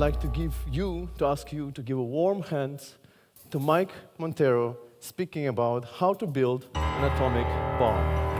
like to ask you to give a warm hand to Mike Monteiro speaking about how to build an atomic bomb.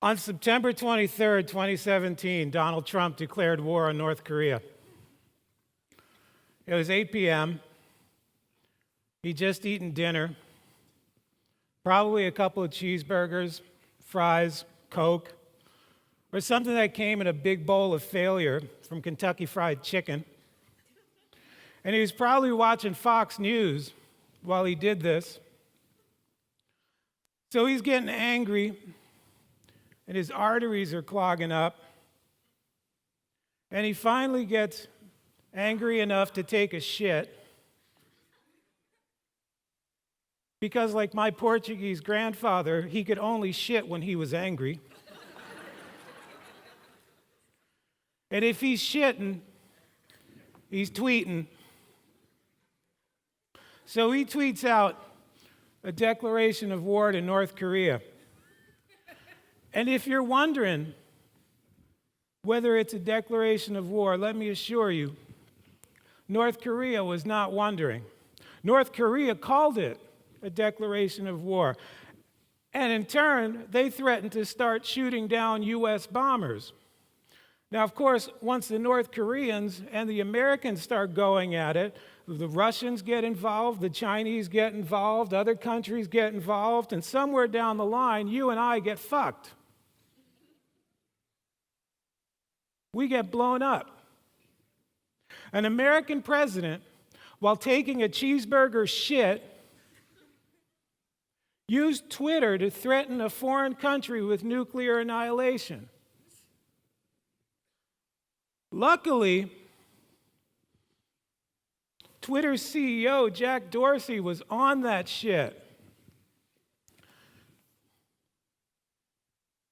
On September 23rd, 2017, Donald Trump declared war on North Korea. It was 8 p.m. He'd just eaten dinner, probably a couple of cheeseburgers, fries, Coke, or something that came in a big bowl of failure from Kentucky Fried Chicken. And he was probably watching Fox News while he did this. So he's getting angry, and his arteries are clogging up. And he finally gets angry enough to take a shit. Because like my Portuguese grandfather, he could only shit when he was angry. And if he's shitting, he's tweeting. So he tweets out a declaration of war to North Korea. And if you're wondering whether it's a declaration of war, let me assure you, North Korea was not wondering. North Korea called it a declaration of war. And in turn, they threatened to start shooting down U.S. bombers. Now, of course, once the North Koreans and the Americans start going at it, the Russians get involved, the Chinese get involved, other countries get involved, and somewhere down the line, you and I get fucked. We get blown up. An American president, while taking a cheeseburger shit, used Twitter to threaten a foreign country with nuclear annihilation. Luckily, Twitter's CEO, Jack Dorsey, was on that shit.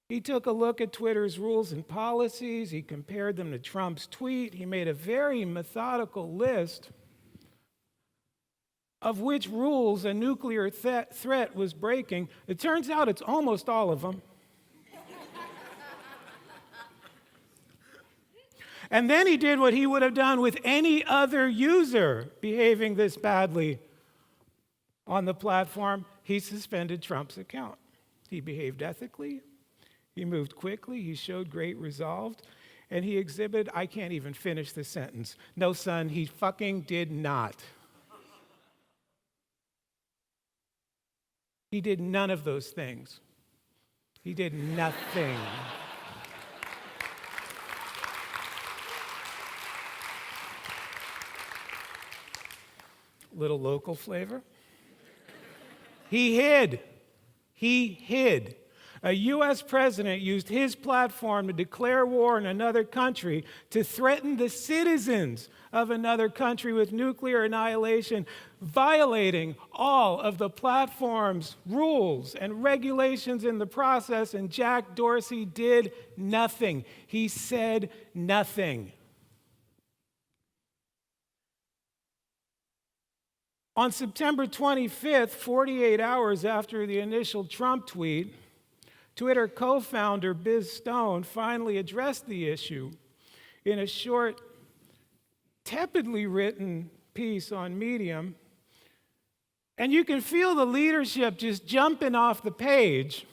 He took a look at Twitter's rules and policies. He compared them to Trump's tweet. He made a very methodical list of which rules a nuclear threat was breaking. It turns out it's almost all of them. And then he did what he would have done with any other user behaving this badly on the platform. He suspended Trump's account. He behaved ethically. He moved quickly. He showed great resolve. And he exhibited, I can't even finish the sentence. No, son, he fucking did not. He did none of those things. He did nothing. Little local flavor. He hid. A U.S. president used his platform to declare war in another country to threaten the citizens of another country with nuclear annihilation, violating all of the platform's rules and regulations in the process, and Jack Dorsey did nothing. He said nothing. On September 25th, 48 hours after the initial Trump tweet, Twitter co-founder Biz Stone finally addressed the issue in a short, tepidly written piece on Medium. And you can feel the leadership just jumping off the page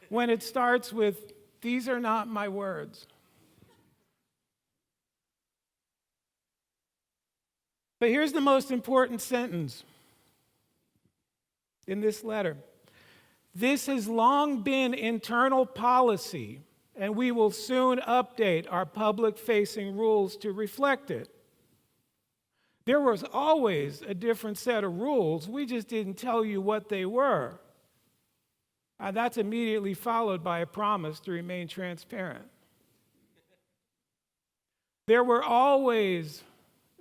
when it starts with, "These are not my words." But here's the most important sentence in this letter. This has long been internal policy, and we will soon update our public-facing rules to reflect it. There was always a different set of rules. We just didn't tell you what they were. And that's immediately followed by a promise to remain transparent. There were always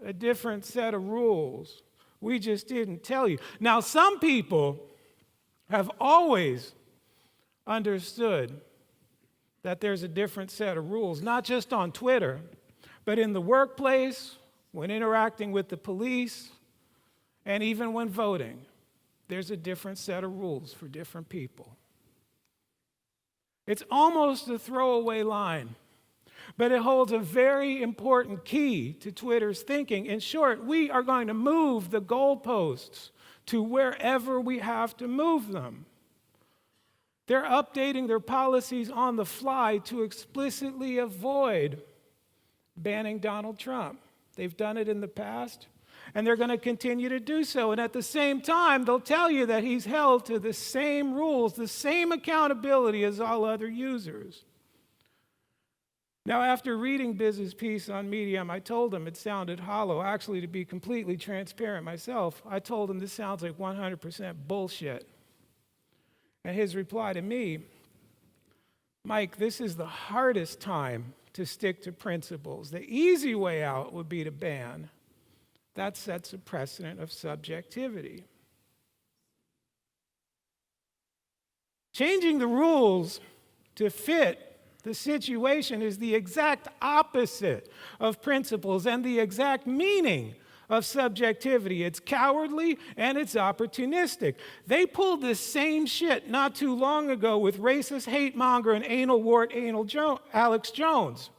a different set of rules. We just didn't tell you. Now, some people have always understood that there's a different set of rules, not just on Twitter, but in the workplace, when interacting with the police, and even when voting. There's a different set of rules for different people. It's almost a throwaway line, but it holds a very important key to Twitter's thinking. In short, we are going to move the goalposts to wherever we have to move them. They're updating their policies on the fly to explicitly avoid banning Donald Trump. They've done it in the past, and they're going to continue to do so. And at the same time, they'll tell you that he's held to the same rules, the same accountability as all other users. Now, after reading Biz's piece on Medium, I told him it sounded hollow. Actually, to be completely transparent myself, I told him this sounds like 100% bullshit. And his reply to me, Mike, this is the hardest time to stick to principles. The easy way out would be to ban. That sets a precedent of subjectivity. Changing the rules to fit the situation is the exact opposite of principles and the exact meaning of subjectivity. It's cowardly and it's opportunistic. They pulled this same shit not too long ago with racist hate monger and anal wart Alex Jones.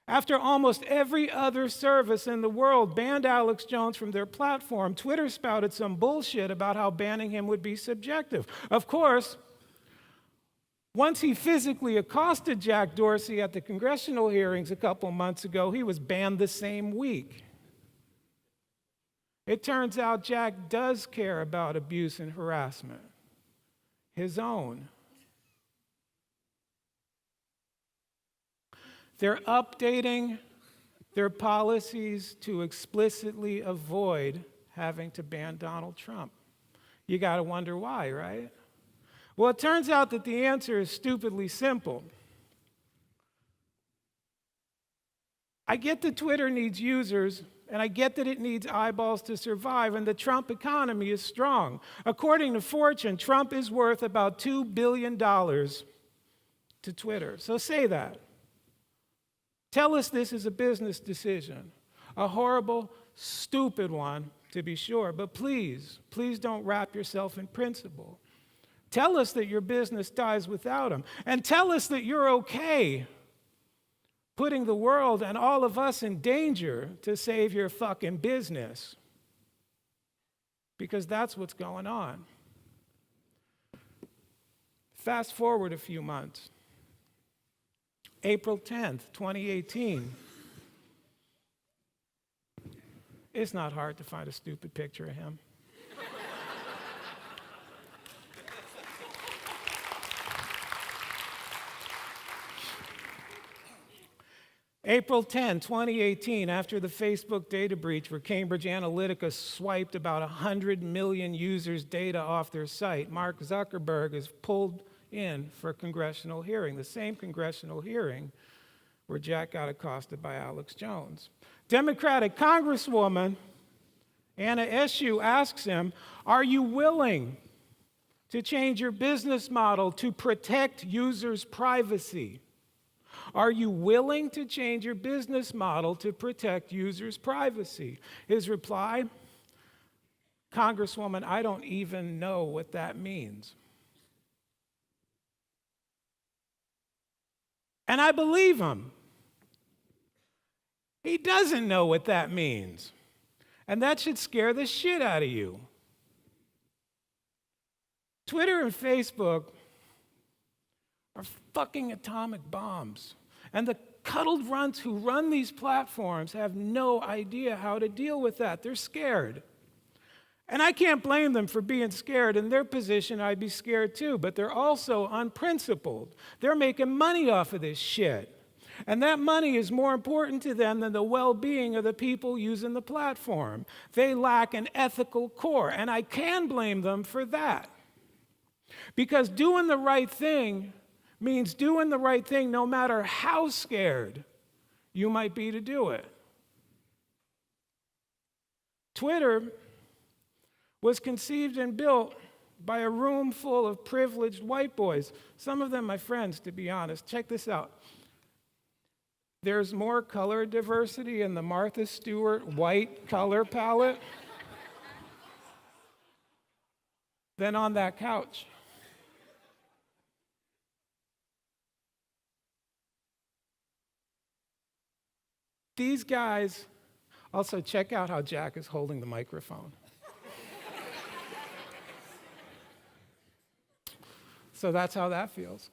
After almost every other service in the world banned Alex Jones from their platform, Twitter spouted some bullshit about how banning him would be subjective. Of course, once he physically accosted Jack Dorsey at the congressional hearings a couple months ago, he was banned the same week. It turns out Jack does care about abuse and harassment, his own. They're updating their policies to explicitly avoid having to ban Donald Trump. You got to wonder why, right? Well, it turns out that the answer is stupidly simple. I get that Twitter needs users, and I get that it needs eyeballs to survive, and the Trump economy is strong. According to Fortune, Trump is worth about $2 billion to Twitter. So say that. Tell us this is a business decision, a horrible, stupid one, to be sure, but please don't wrap yourself in principle. Tell us that your business dies without him, and tell us that you're okay putting the world and all of us in danger to save your fucking business. Because that's what's going on. Fast forward a few months. April 10th, 2018. It's not hard to find a stupid picture of him. April 10, 2018, after the Facebook data breach where Cambridge Analytica swiped about 100 million users' data off their site, Mark Zuckerberg is pulled in for a congressional hearing, the same congressional hearing where Jack got accosted by Alex Jones. Democratic Congresswoman Anna Eshoo asks him, are you willing to change your business model to protect users' privacy? Are you willing to change your business model to protect users' privacy? His reply, Congresswoman, I don't even know what that means. And I believe him. He doesn't know what that means. And that should scare the shit out of you. Twitter and Facebook are fucking atomic bombs. And the cuddled runts who run these platforms have no idea how to deal with that. They're scared. And I can't blame them for being scared. In their position, I'd be scared too. But they're also unprincipled. They're making money off of this shit. And that money is more important to them than the well-being of the people using the platform. They lack an ethical core, and I can blame them for that. Because doing the right thing means doing the right thing no matter how scared you might be to do it. Twitter was conceived and built by a room full of privileged white boys. Some of them my friends, to be honest. Check this out. There's more color diversity in the Martha Stewart white color palette than on that couch. These guys, also check out how Jack is holding the microphone. So that's how that feels.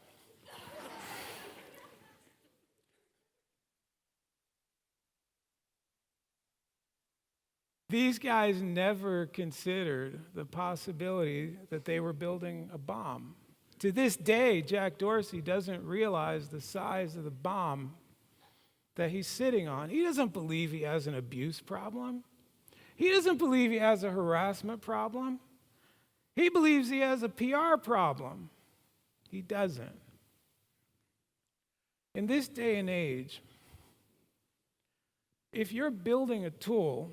These guys never considered the possibility that they were building a bomb. To this day, Jack Dorsey doesn't realize the size of the bomb that he's sitting on. He doesn't believe he has an abuse problem. He doesn't believe he has a harassment problem. He believes he has a PR problem. He doesn't. In this day and age, if you're building a tool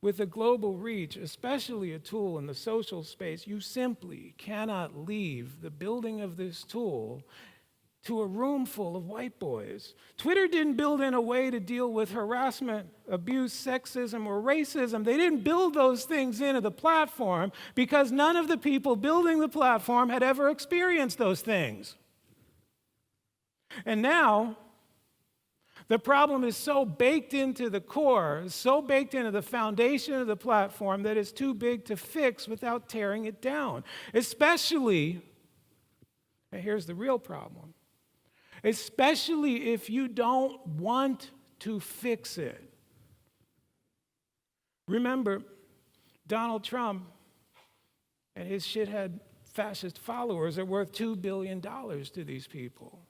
with a global reach, especially a tool in the social space, you simply cannot leave the building of this tool to a room full of white boys. Twitter didn't build in a way to deal with harassment, abuse, sexism, or racism. They didn't build those things into the platform because none of the people building the platform had ever experienced those things. And now, the problem is so baked into the core, so baked into the foundation of the platform that it's too big to fix without tearing it down. Especially, and here's the real problem, especially if you don't want to fix it. Remember, Donald Trump and his shithead fascist followers are worth $2 billion to these people.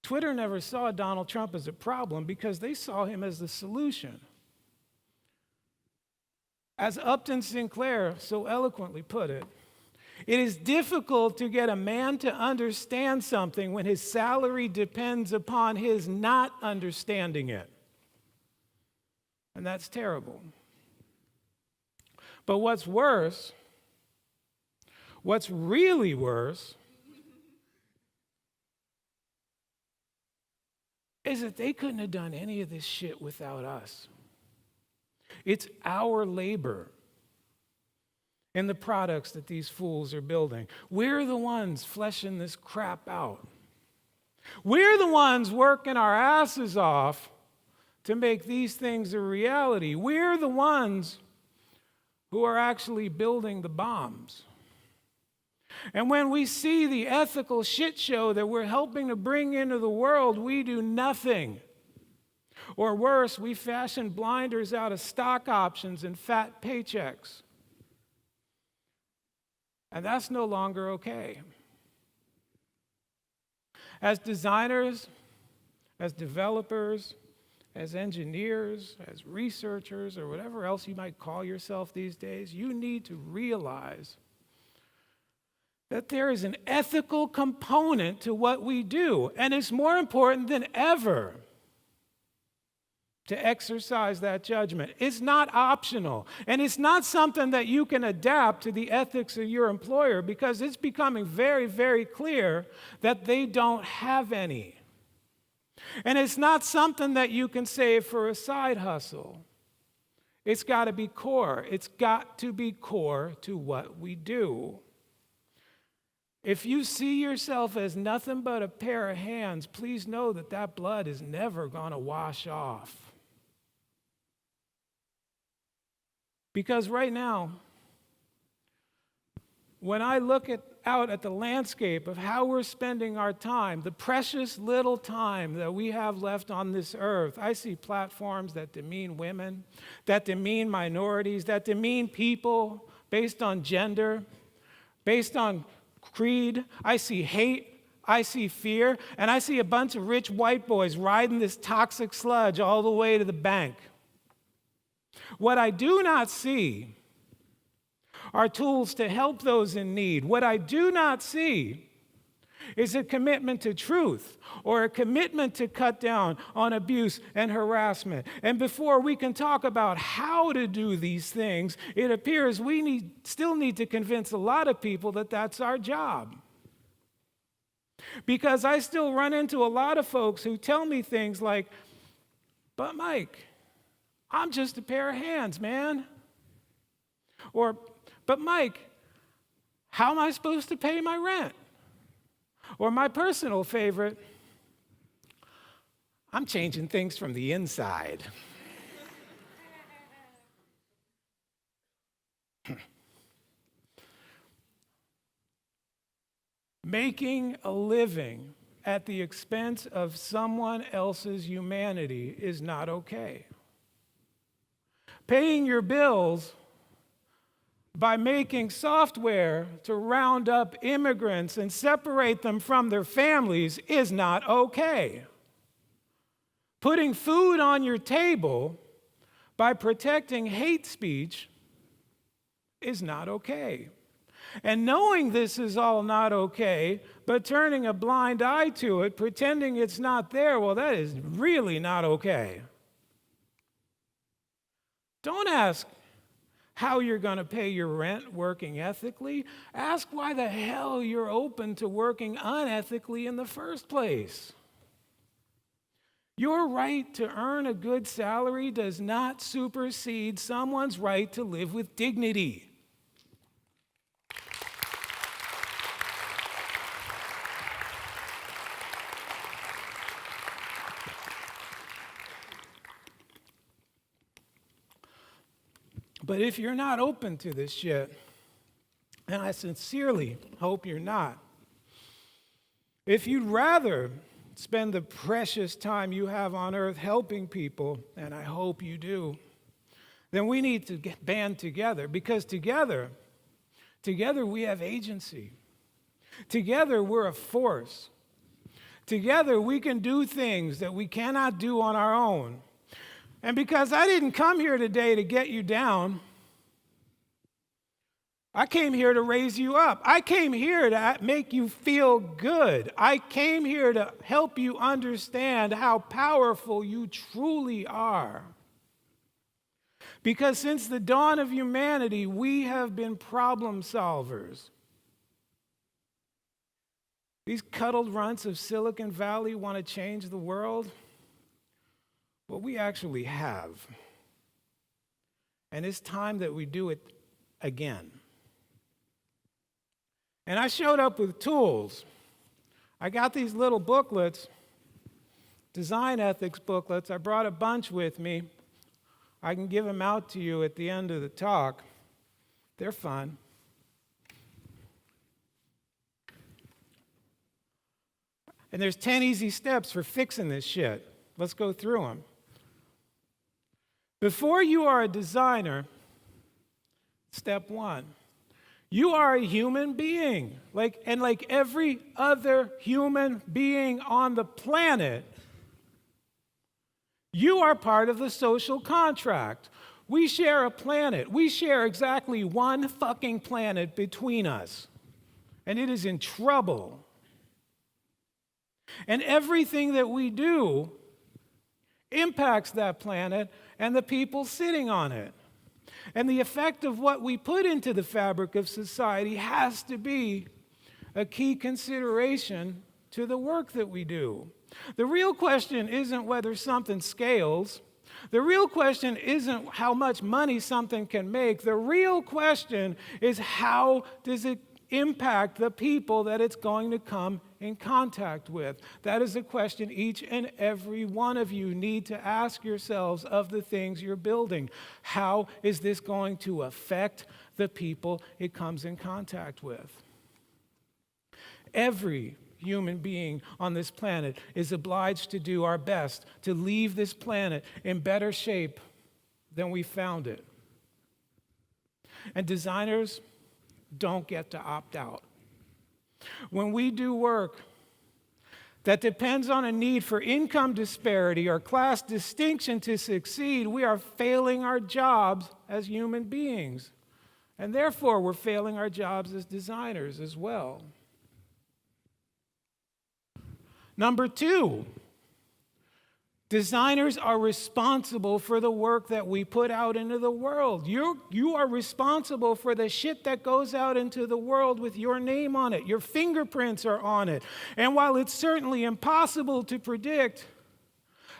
Twitter never saw Donald Trump as a problem because they saw him as the solution. As Upton Sinclair so eloquently put it, it is difficult to get a man to understand something when his salary depends upon his not understanding it. And that's terrible. But what's worse, what's really worse, is that they couldn't have done any of this shit without us. It's our labor and the products that these fools are building. We're the ones fleshing this crap out. We're the ones working our asses off to make these things a reality. We're the ones who are actually building the bombs. And when we see the ethical shit show that we're helping to bring into the world, we do nothing. Or worse, we fashion blinders out of stock options and fat paychecks. And that's no longer okay. As designers, as developers, as engineers, as researchers, or whatever else you might call yourself these days, you need to realize that there is an ethical component to what we do, and it's more important than ever to exercise that judgment. It's not optional, and it's not something that you can adapt to the ethics of your employer because it's becoming very, very clear that they don't have any. And it's not something that you can save for a side hustle. It's got to be core. It's got to be core to what we do. If you see yourself as nothing but a pair of hands, please know that that blood is never going to wash off. Because right now, when I look out at the landscape of how we're spending our time, the precious little time that we have left on this earth, I see platforms that demean women, that demean minorities, that demean people based on gender, based on creed. I see hate. I see fear, and I see a bunch of rich white boys riding this toxic sludge all the way to the bank. What I do not see are tools to help those in need. What I do not see is a commitment to truth or a commitment to cut down on abuse and harassment. And before we can talk about how to do these things, it appears we still need to convince a lot of people that that's our job. Because I still run into a lot of folks who tell me things like, "But Mike, I'm just a pair of hands, man." Or, "But Mike, how am I supposed to pay my rent?" Or my personal favorite, "I'm changing things from the inside." Making a living at the expense of someone else's humanity is not okay. Paying your bills by making software to round up immigrants and separate them from their families is not okay. Putting food on your table by protecting hate speech is not okay. And knowing this is all not okay, but turning a blind eye to it, pretending it's not there, well, that is really not okay. Don't ask how you're going to pay your rent working ethically. Ask why the hell you're open to working unethically in the first place. Your right to earn a good salary does not supersede someone's right to live with dignity. But if you're not open to this shit, and I sincerely hope you're not, if you'd rather spend the precious time you have on earth helping people, and I hope you do, then we need to band together, because together we have agency. Together we're a force. Together we can do things that we cannot do on our own. And because I didn't come here today to get you down, I came here to raise you up. I came here to make you feel good. I came here to help you understand how powerful you truly are. Because since the dawn of humanity, we have been problem solvers. These cuddled runts of Silicon Valley want to change the world. Well, we actually have. And it's time that we do it again. And I showed up with tools. I got these little booklets, design ethics booklets. I brought a bunch with me. I can give them out to you at the end of the talk. They're fun. And there's 10 easy steps for fixing this shit. Let's go through them. Before you are a designer, step one, you are a human being. Like every other human being on the planet, you are part of the social contract. We share a planet. We share exactly one fucking planet between us. And it is in trouble. And everything that we do impacts that planet and the people sitting on it. And the effect of what we put into the fabric of society has to be a key consideration to the work that we do. The real question isn't whether something scales. The real question isn't how much money something can make. The real question is, how does it impact the people that it's going to come in contact with? That is a question each and every one of you need to ask yourselves of the things you're building. How is this going to affect the people it comes in contact with? Every human being on this planet is obliged to do our best to leave this planet in better shape than we found it. And designers don't get to opt out. When we do work that depends on a need for income disparity or class distinction to succeed, we are failing our jobs as human beings. And therefore, we're failing our jobs as designers as well. Number two, designers are responsible for the work that we put out into the world. You are responsible for the shit that goes out into the world with your name on it. Your fingerprints are on it. And while it's certainly impossible to predict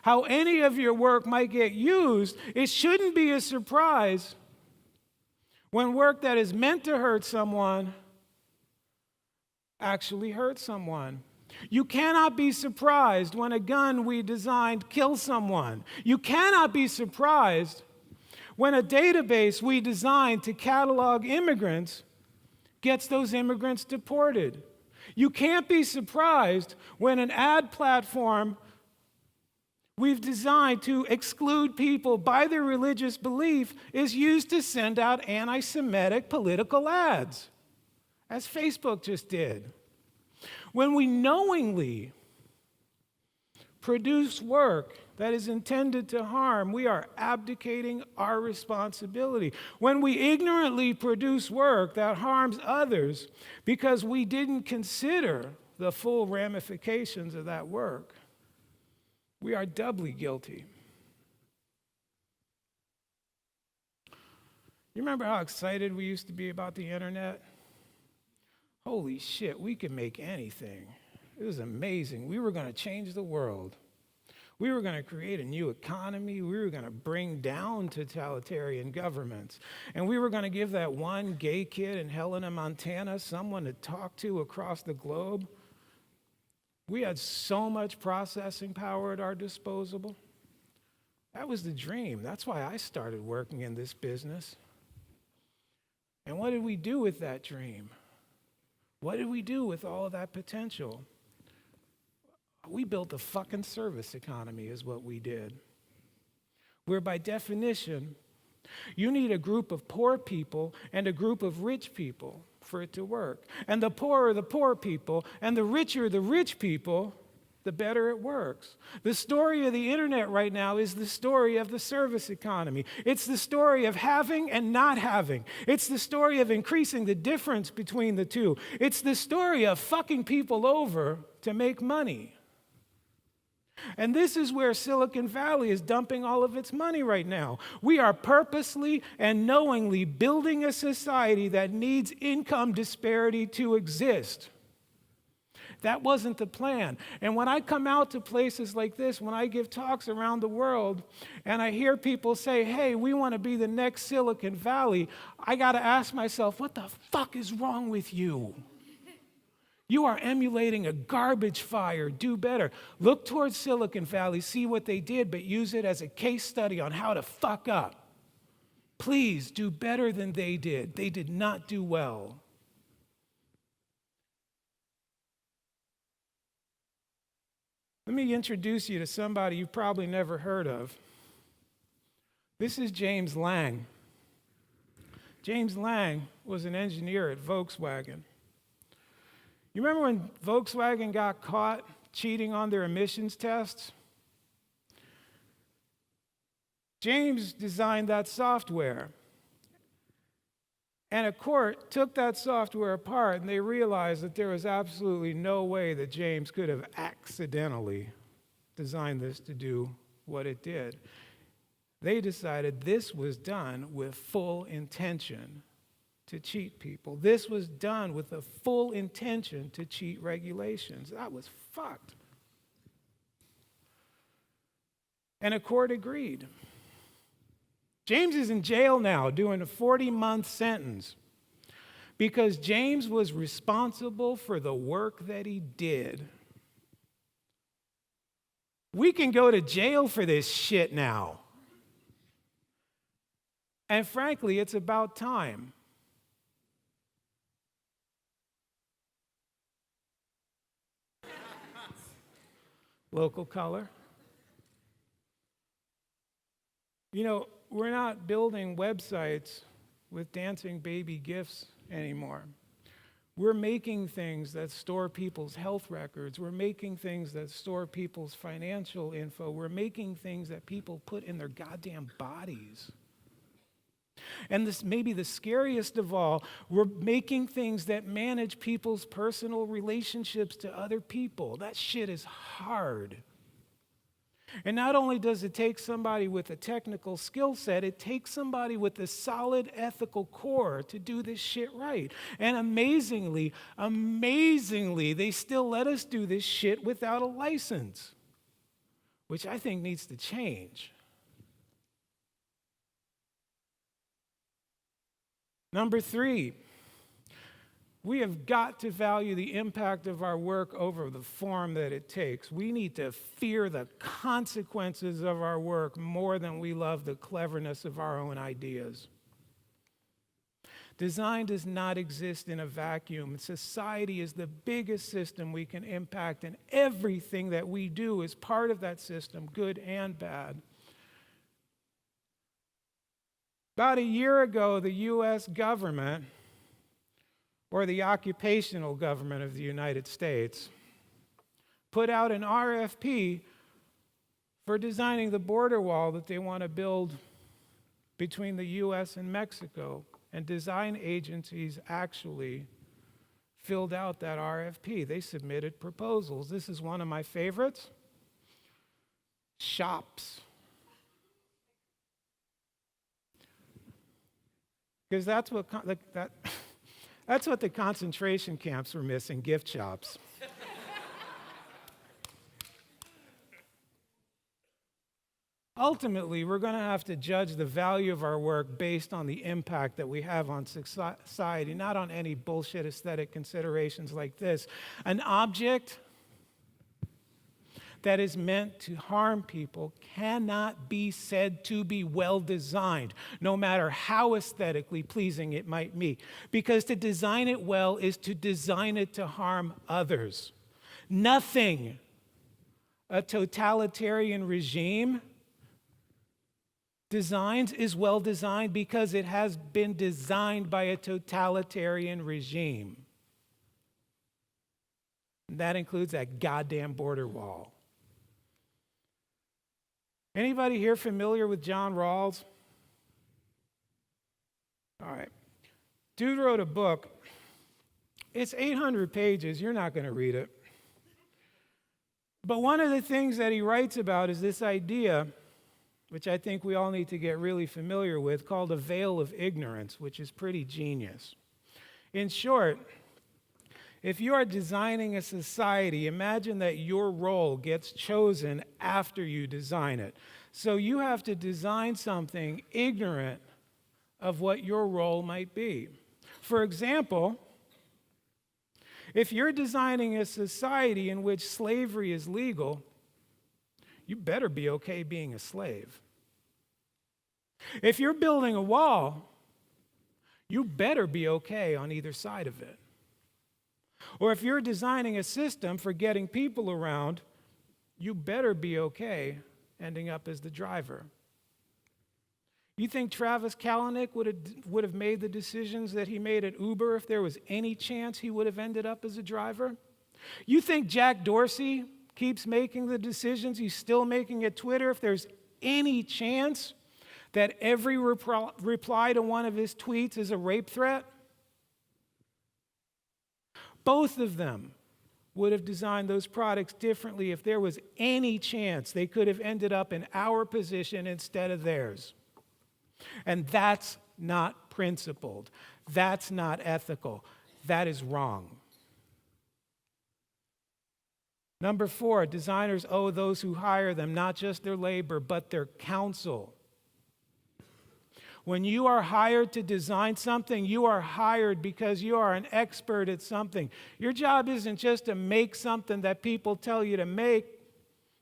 how any of your work might get used, it shouldn't be a surprise when work that is meant to hurt someone actually hurts someone. You cannot be surprised when a gun we designed kills someone. You cannot be surprised when a database we designed to catalog immigrants gets those immigrants deported. You can't be surprised when an ad platform we've designed to exclude people by their religious belief is used to send out anti-Semitic political ads, as Facebook just did. When we knowingly produce work that is intended to harm, we are abdicating our responsibility. When we ignorantly produce work that harms others because we didn't consider the full ramifications of that work, we are doubly guilty. You remember how excited we used to be about the internet? Holy shit, we could make anything. It was amazing. We were going to change the world. We were going to create a new economy. We were going to bring down totalitarian governments. And we were going to give that one gay kid in Helena, Montana, someone to talk to across the globe. We had so much processing power at our disposal. That was the dream. That's why I started working in this business. And what did we do with that dream? What did we do with all of that potential? We built a fucking service economy is what we did. Where by definition, you need a group of poor people and a group of rich people for it to work. And the poorer the poor people and the richer the rich people, the better it works. The story of the internet right now is the story of the service economy. It's the story of having and not having. It's the story of increasing the difference between the two. It's the story of fucking people over to make money. And this is where Silicon Valley is dumping all of its money right now. We are purposely and knowingly building a society that needs income disparity to exist. That wasn't the plan. And when I come out to places like this, when I give talks around the world, and I hear people say, hey, we want to be the next Silicon Valley, I got to ask myself, what the fuck is wrong with you? You are emulating a garbage fire. Do better. Look towards Silicon Valley, see what they did, but use it as a case study on how to fuck up. Please do better than they did. They did not do well. Let me introduce you to somebody you've probably never heard of. This is James Lang. James Lang was an engineer at Volkswagen. You remember when Volkswagen got caught cheating on their emissions tests? James designed that software. And a court took that software apart, and they realized that there was absolutely no way that James could have accidentally designed this to do what it did. They decided this was done with full intention to cheat people. This was done with the full intention to cheat regulations. That was fucked. And a court agreed. James is in jail now doing a 40-month sentence because James was responsible for the work that he did. We can go to jail for this shit now. And frankly, it's about time. Local color. You know, we're not building websites with dancing baby GIFs anymore. We're making things that store people's health records. We're making things that store people's financial info. We're making things that people put in their goddamn bodies. And this may be the scariest of all. We're making things that manage people's personal relationships to other people. That shit is hard. And not only does it take somebody with a technical skill set, it takes somebody with a solid ethical core to do this shit right. And amazingly, they still let us do this shit without a license, which I think needs to change. Number 3, we have got to value the impact of our work over the form that it takes. We need to fear the consequences of our work more than we love the cleverness of our own ideas. Design does not exist in a vacuum. Society is the biggest system we can impact, and everything that we do is part of that system, good and bad. About a year ago, the U.S. government, or the occupational government of the United States, put out an RFP for designing the border wall that they want to build between the U.S. and Mexico. And design agencies actually filled out that RFP. They submitted proposals. This is one of my favorites. Shops. Because that's what the concentration camps were missing, gift shops. Ultimately, we're going to have to judge the value of our work based on the impact that we have on society, not on any bullshit aesthetic considerations like this. An object that is meant to harm people cannot be said to be well designed, no matter how aesthetically pleasing it might be. Because to design it well is to design it to harm others. Nothing a totalitarian regime designs is well designed because it has been designed by a totalitarian regime. And that includes that goddamn border wall. Anybody here familiar with John Rawls? All right. Dude wrote a book. It's 800 pages. You're not going to read it. But one of the things that he writes about is this idea, which I think we all need to get really familiar with, called a veil of ignorance, which is pretty genius. In short, if you are designing a society, imagine that your role gets chosen after you design it. So you have to design something ignorant of what your role might be. For example, if you're designing a society in which slavery is legal, you better be okay being a slave. If you're building a wall, you better be okay on either side of it. Or if you're designing a system for getting people around, you better be okay ending up as the driver. You think Travis Kalanick would have made the decisions that he made at Uber if there was any chance he would have ended up as a driver? You think Jack Dorsey keeps making the decisions he's still making at Twitter if there's any chance that every reply to one of his tweets is a rape threat? Both of them would have designed those products differently if there was any chance they could have ended up in our position instead of theirs. And that's not principled. That's not ethical. That is wrong. Number 4, designers owe those who hire them not just their labor, but their counsel. When you are hired to design something, you are hired because you are an expert at something. Your job isn't just to make something that people tell you to make,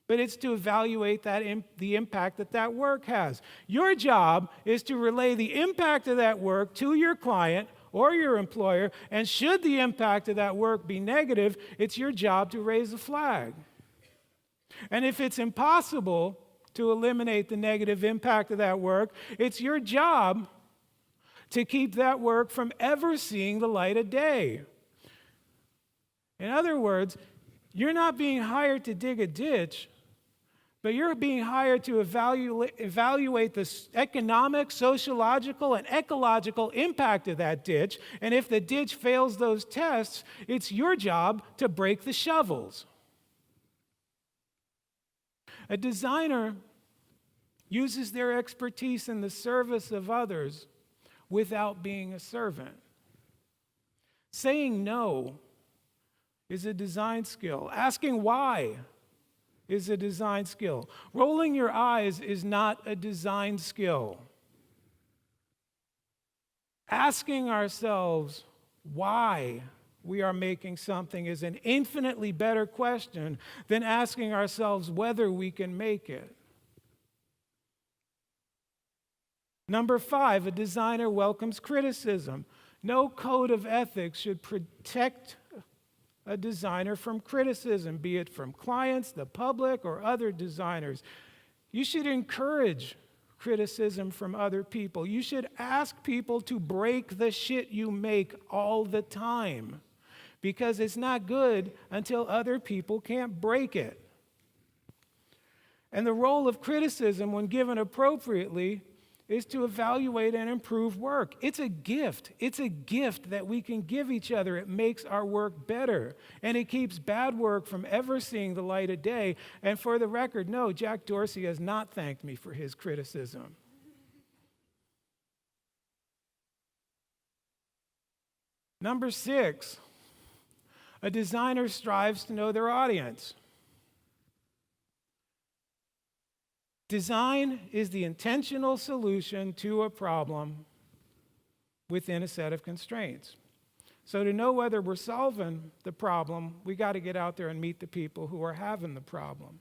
but it's to evaluate the impact that work has. Your job is to relay the impact of that work to your client or your employer, and should the impact of that work be negative, it's your job to raise a flag. And if it's impossible to eliminate the negative impact of that work, it's your job to keep that work from ever seeing the light of day. In other words, you're not being hired to dig a ditch, but you're being hired to evaluate the economic, sociological, and ecological impact of that ditch. And if the ditch fails those tests, it's your job to break the shovels. A designer uses their expertise in the service of others without being a servant. Saying no is a design skill. Asking why is a design skill. Rolling your eyes is not a design skill. Asking ourselves why we are making something is an infinitely better question than asking ourselves whether we can make it. Number 5, a designer welcomes criticism. No code of ethics should protect a designer from criticism, be it from clients, the public, or other designers. You should encourage criticism from other people. You should ask people to break the shit you make all the time, because it's not good until other people can't break it. And the role of criticism, when given appropriately, is to evaluate and improve work. It's a gift. It's a gift that we can give each other. It makes our work better, and it keeps bad work from ever seeing the light of day. And for the record, no, Jack Dorsey has not thanked me for his criticism. Number 6, a designer strives to know their audience. Design is the intentional solution to a problem within a set of constraints. So to know whether we're solving the problem, we got to get out there and meet the people who are having the problem.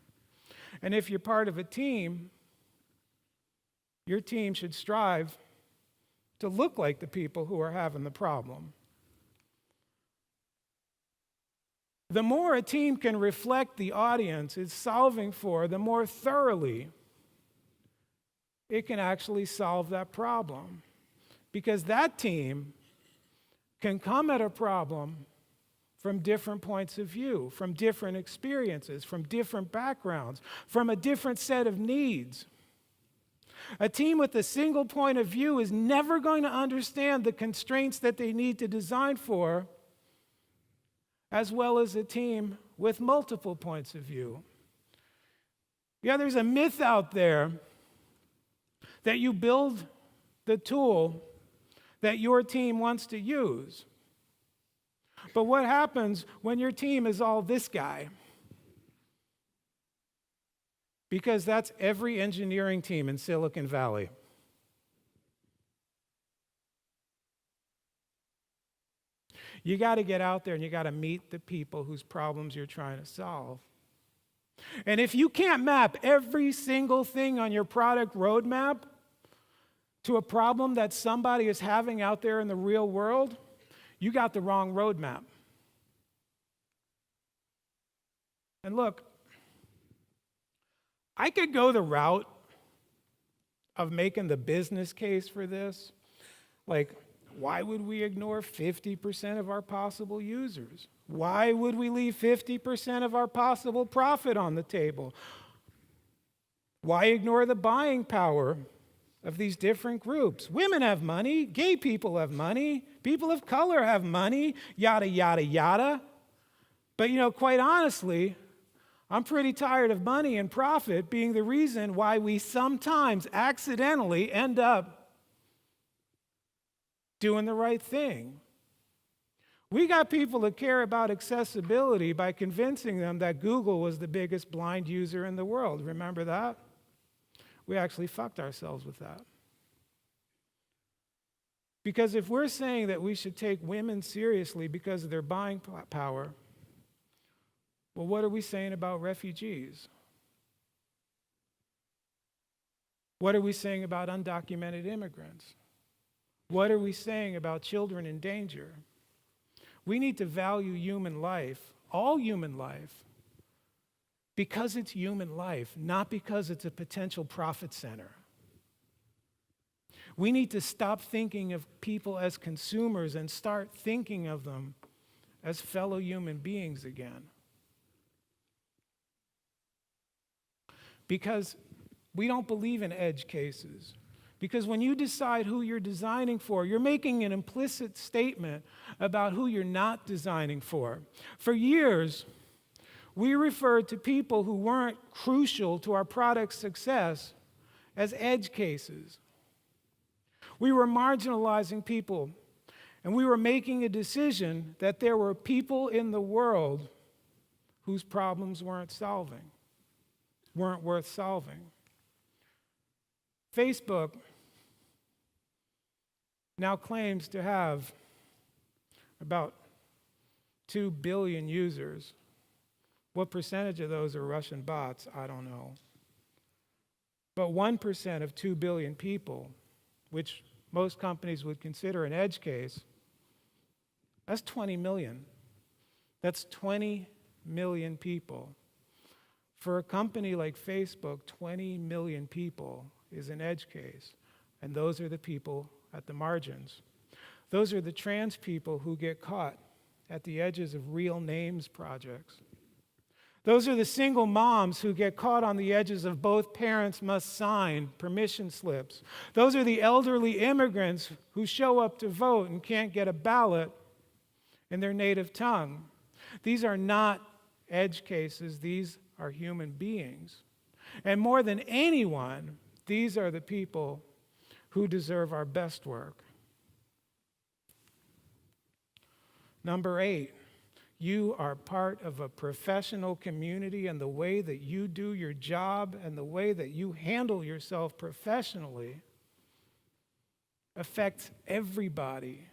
And if you're part of a team, your team should strive to look like the people who are having the problem. The more a team can reflect the audience it's solving for, the more thoroughly it can actually solve that problem. Because that team can come at a problem from different points of view, from different experiences, from different backgrounds, from a different set of needs. A team with a single point of view is never going to understand the constraints that they need to design for, as well as a team with multiple points of view. Yeah, there's a myth out there that you build the tool that your team wants to use. But what happens when your team is all this guy? Because that's every engineering team in Silicon Valley. You got to get out there and you got to meet the people whose problems you're trying to solve. And if you can't map every single thing on your product roadmap to a problem that somebody is having out there in the real world, you got the wrong roadmap. And look, I could go the route of making the business case for this. Like, why would we ignore 50% of our possible users? Why would we leave 50% of our possible profit on the table? Why ignore the buying power of these different groups? Women have money, gay people have money, people of color have money, yada, yada, yada. But quite honestly, I'm pretty tired of money and profit being the reason why we sometimes accidentally end up doing the right thing. We got people that care about accessibility by convincing them that Google was the biggest blind user in the world. Remember that? We actually fucked ourselves with that. Because if we're saying that we should take women seriously because of their buying power, well, what are we saying about refugees? What are we saying about undocumented immigrants? What are we saying about children in danger? We need to value human life, all human life, because it's human life, not because it's a potential profit center. We need to stop thinking of people as consumers and start thinking of them as fellow human beings again. Because we don't believe in edge cases. Because when you decide who you're designing for, you're making an implicit statement about who you're not designing for. For years, we referred to people who weren't crucial to our product's success as edge cases. We were marginalizing people, and we were making a decision that there were people in the world whose problems weren't worth solving. Facebook now claims to have about 2 billion users. What percentage of those are Russian bots? I don't know. But 1% of 2 billion people, which most companies would consider an edge case, that's 20 million. That's 20 million people. For a company like Facebook, 20 million people is an edge case, and those are the people at the margins. Those are the trans people who get caught at the edges of real names projects. Those are the single moms who get caught on the edges of both parents must sign permission slips. Those are the elderly immigrants who show up to vote and can't get a ballot in their native tongue. These are not edge cases, these are human beings. And more than anyone, these are the people who deserve our best work. Number 8, you are part of a professional community, and the way that you do your job and the way that you handle yourself professionally affects everybody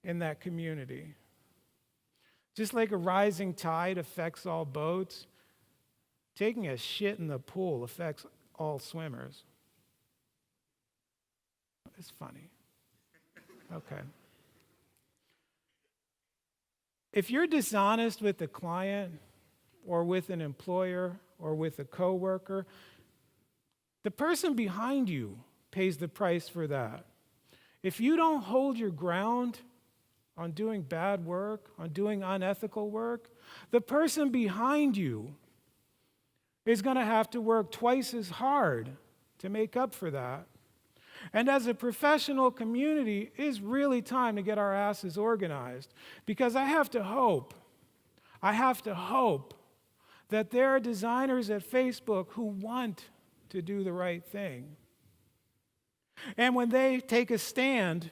in that community. Just like a rising tide affects all boats, taking a shit in the pool affects all swimmers. It's funny. Okay. If you're dishonest with the client or with an employer or with a coworker, the person behind you pays the price for that. If you don't hold your ground on doing bad work, on doing unethical work, the person behind you is going to have to work twice as hard to make up for that. And as a professional community, it is really time to get our asses organized, because I have to hope that there are designers at Facebook who want to do the right thing. And when they take a stand,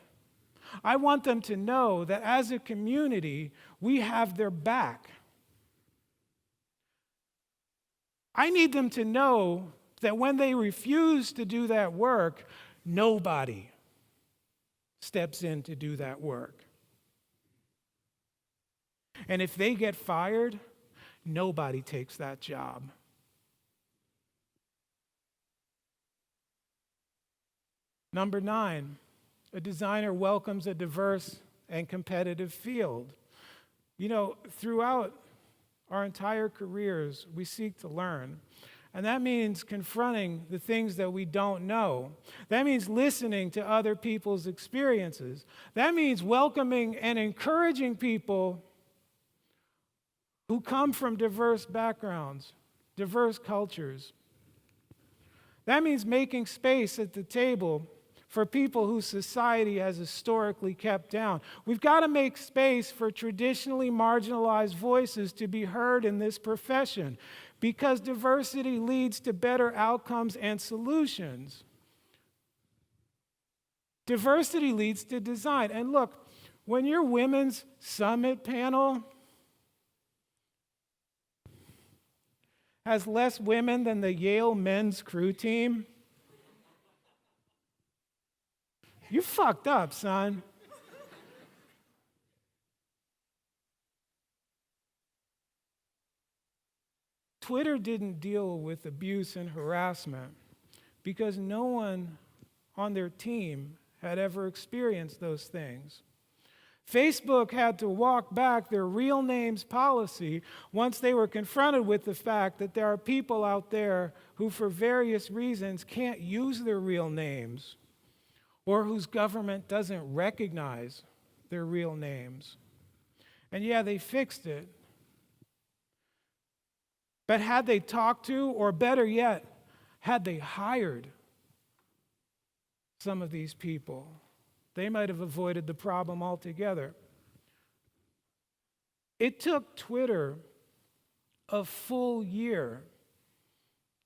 I want them to know that as a community, we have their back. I need them to know that when they refuse to do that work, nobody steps in to do that work. And if they get fired, nobody takes that job. Number 9, a designer welcomes a diverse and competitive field. You know, throughout our entire careers, we seek to learn. And that means confronting the things that we don't know. That means listening to other people's experiences. That means welcoming and encouraging people who come from diverse backgrounds, diverse cultures. That means making space at the table for people whose society has historically kept down. We've got to make space for traditionally marginalized voices to be heard in this profession, because diversity leads to better outcomes and solutions. Diversity leads to design. And look, when your women's summit panel has less women than the Yale men's crew team, you fucked up, son. Twitter didn't deal with abuse and harassment because no one on their team had ever experienced those things. Facebook had to walk back their real names policy once they were confronted with the fact that there are people out there who, for various reasons, can't use their real names, or whose government doesn't recognize their real names. And yeah, they fixed it. But had they talked to, or better yet, had they hired some of these people, they might have avoided the problem altogether. It took Twitter a full year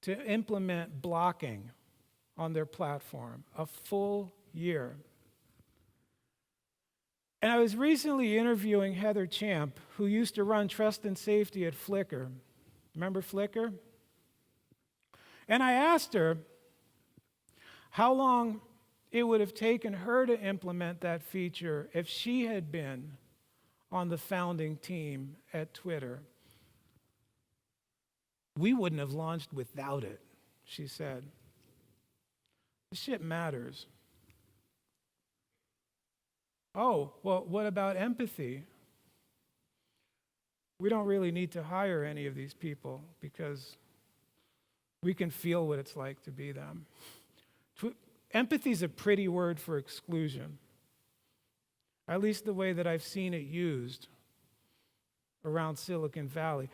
to implement blocking on their platform, a full year. And I was recently interviewing Heather Champ, who used to run trust and safety at Flickr. Remember Flickr? And I asked her how long it would have taken her to implement that feature if she had been on the founding team at Twitter. We wouldn't have launched without it, she said. This shit matters. Oh, well, what about empathy? We don't really need to hire any of these people because we can feel what it's like to be them. Empathy is a pretty word for exclusion, at least the way that I've seen it used around Silicon Valley.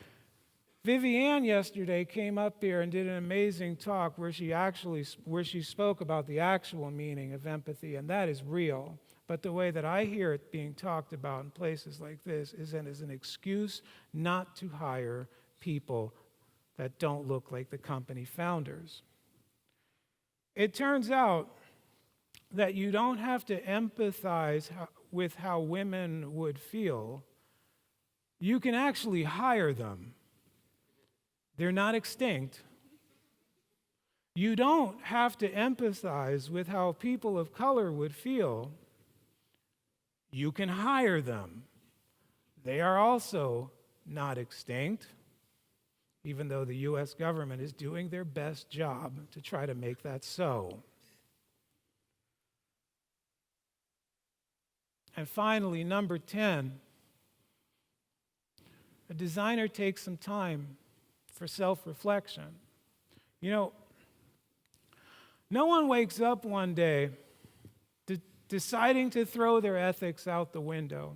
Vivian yesterday came up here and did an amazing talk where she spoke about the actual meaning of empathy, and that is real. But the way that I hear it being talked about in places like this is as an excuse not to hire people that don't look like the company founders. It turns out that you don't have to empathize with how women would feel. You can actually hire them. They're not extinct. You don't have to empathize with how people of color would feel. You can hire them. They are also not extinct, even though the U.S. government is doing their best job to try to make that so. And finally, number 10, a designer takes some time for self-reflection. You know, no one wakes up one day deciding to throw their ethics out the window.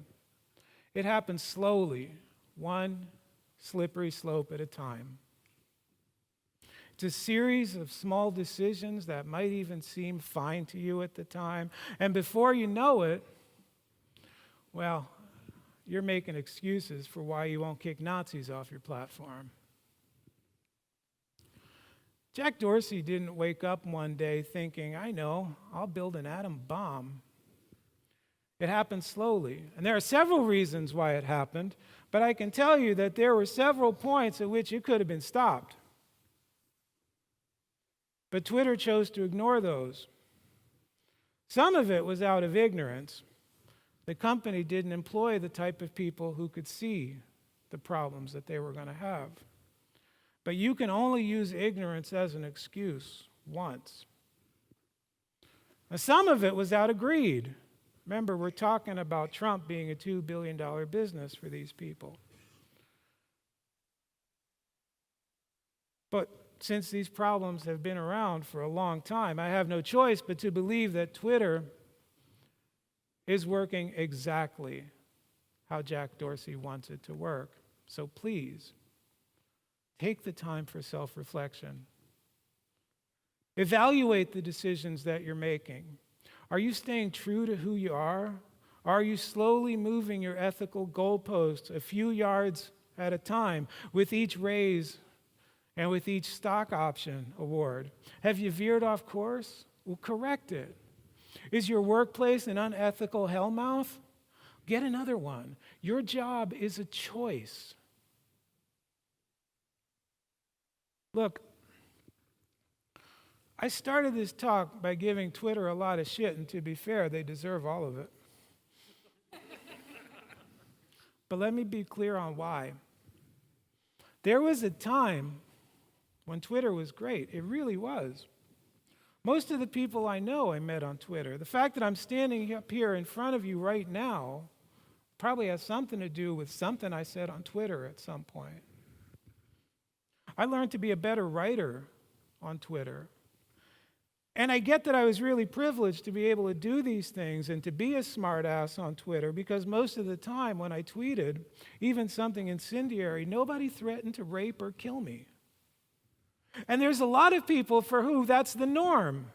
It happens slowly, one slippery slope at a time. It's a series of small decisions that might even seem fine to you at the time, and before you know it, well, you're making excuses for why you won't kick Nazis off your platform. Jack Dorsey didn't wake up one day thinking, I know, I'll build an atom bomb. It happened slowly. And there are several reasons why it happened, but I can tell you that there were several points at which it could have been stopped. But Twitter chose to ignore those. Some of it was out of ignorance. The company didn't employ the type of people who could see the problems that they were going to have. But you can only use ignorance as an excuse once. Now, some of it was out of greed. Remember, we're talking about Trump being a $2 billion business for these people. But since these problems have been around for a long time, I have no choice but to believe that Twitter is working exactly how Jack Dorsey wants it to work. So please, take the time for self-reflection. Evaluate the decisions that you're making. Are you staying true to who you are? Are you slowly moving your ethical goalposts a few yards at a time with each raise and with each stock option award? Have you veered off course? Well, correct it. Is your workplace an unethical hellmouth? Get another one. Your job is a choice. Look, I started this talk by giving Twitter a lot of shit, and to be fair, they deserve all of it. But let me be clear on why. There was a time when Twitter was great. It really was. Most of the people I know I met on Twitter. The fact that I'm standing up here in front of you right now probably has something to do with something I said on Twitter at some point. I learned to be a better writer on Twitter. And I get that I was really privileged to be able to do these things and to be a smartass on Twitter, because most of the time when I tweeted, even something incendiary, nobody threatened to rape or kill me. And there's a lot of people for who that's the norm.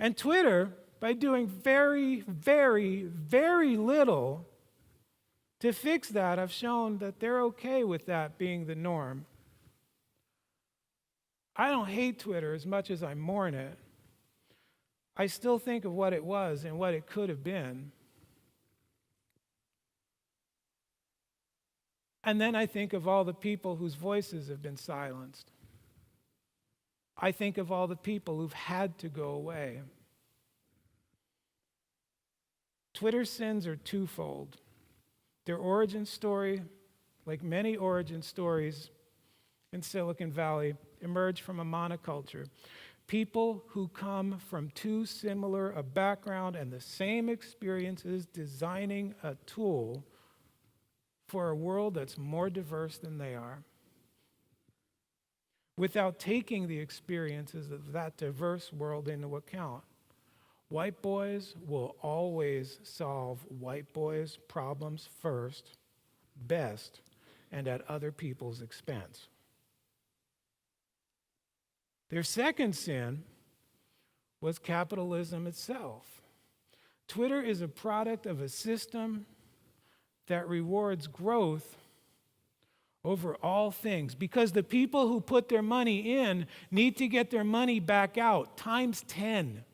And Twitter, by doing very, very, very little to fix that, I've shown that they're okay with that being the norm. I don't hate Twitter as much as I mourn it. I still think of what it was and what it could have been. And then I think of all the people whose voices have been silenced. I think of all the people who've had to go away. Twitter's sins are twofold. Their origin story, like many origin stories in Silicon Valley, emerge from a monoculture. People who come from too similar a background and the same experiences designing a tool for a world that's more diverse than they are, without taking the experiences of that diverse world into account. White boys will always solve white boys' problems first, best, and at other people's expense. Their second sin was capitalism itself. Twitter is a product of a system that rewards growth over all things, because the people who put their money in need to get their money back out times 10.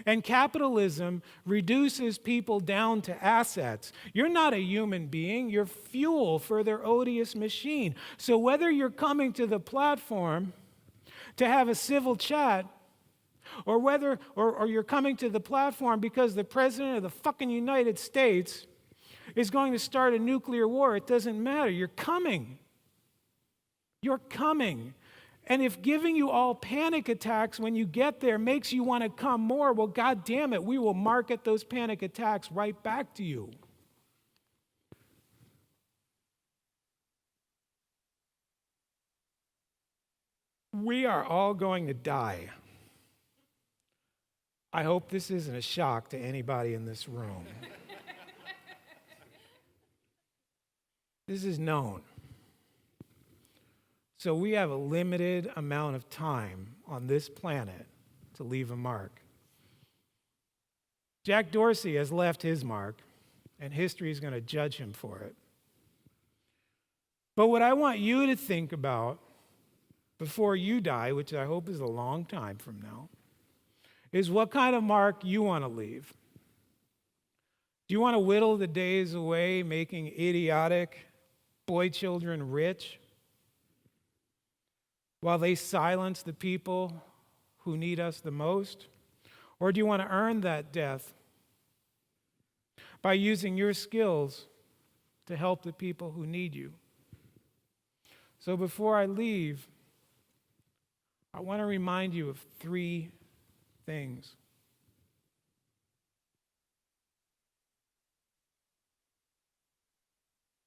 And capitalism reduces people down to assets. You're not a human being, you're fuel for their odious machine. So whether you're coming to the platform to have a civil chat, or whether you're coming to the platform because the president of the fucking United States is going to start a nuclear war, it doesn't matter. You're coming. You're coming. And if giving you all panic attacks when you get there makes you want to come more, well, God damn it, we will market those panic attacks right back to you. We are all going to die. I hope this isn't a shock to anybody in this room. This is known. So we have a limited amount of time on this planet to leave a mark. Jack Dorsey has left his mark, and history is going to judge him for it. But what I want you to think about before you die, which I hope is a long time from now, is what kind of mark you want to leave. Do you want to whittle the days away making idiotic boy children rich while they silence the people who need us the most? Or do you want to earn that death by using your skills to help the people who need you? So before I leave, I want to remind you of 3 things.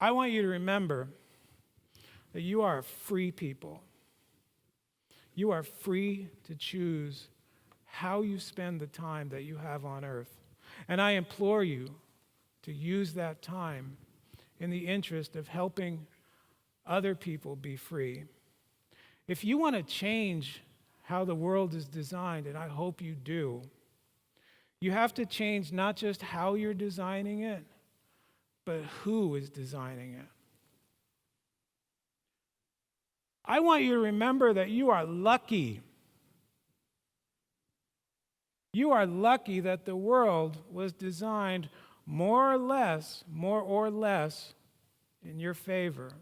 I want you to remember that you are a free people. You are free to choose how you spend the time that you have on earth. And I implore you to use that time in the interest of helping other people be free. If you want to change how the world is designed, and I hope you do, you have to change not just how you're designing it, but who is designing it. I want you to remember that you are lucky. You are lucky that the world was designed more or less in your favor.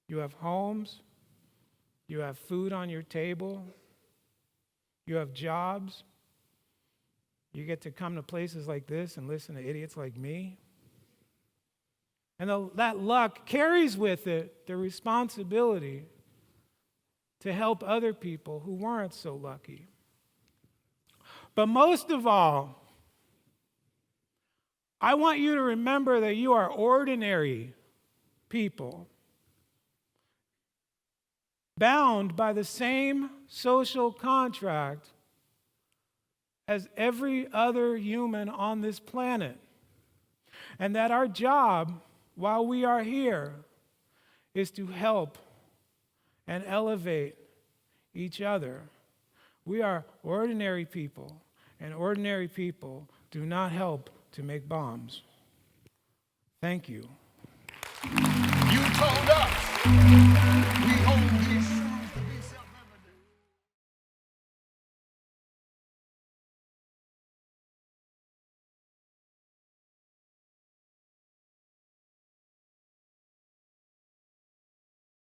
You have homes, you have food on your table, you have jobs, you get to come to places like this and listen to idiots like me. And that luck carries with it the responsibility to help other people who weren't so lucky. But most of all, I want you to remember that you are ordinary people. bound by the same social contract as every other human on this planet. And that our job, while we are here, is to help and elevate each other. We are ordinary people, and ordinary people do not help to make bombs. Thank you. You told us.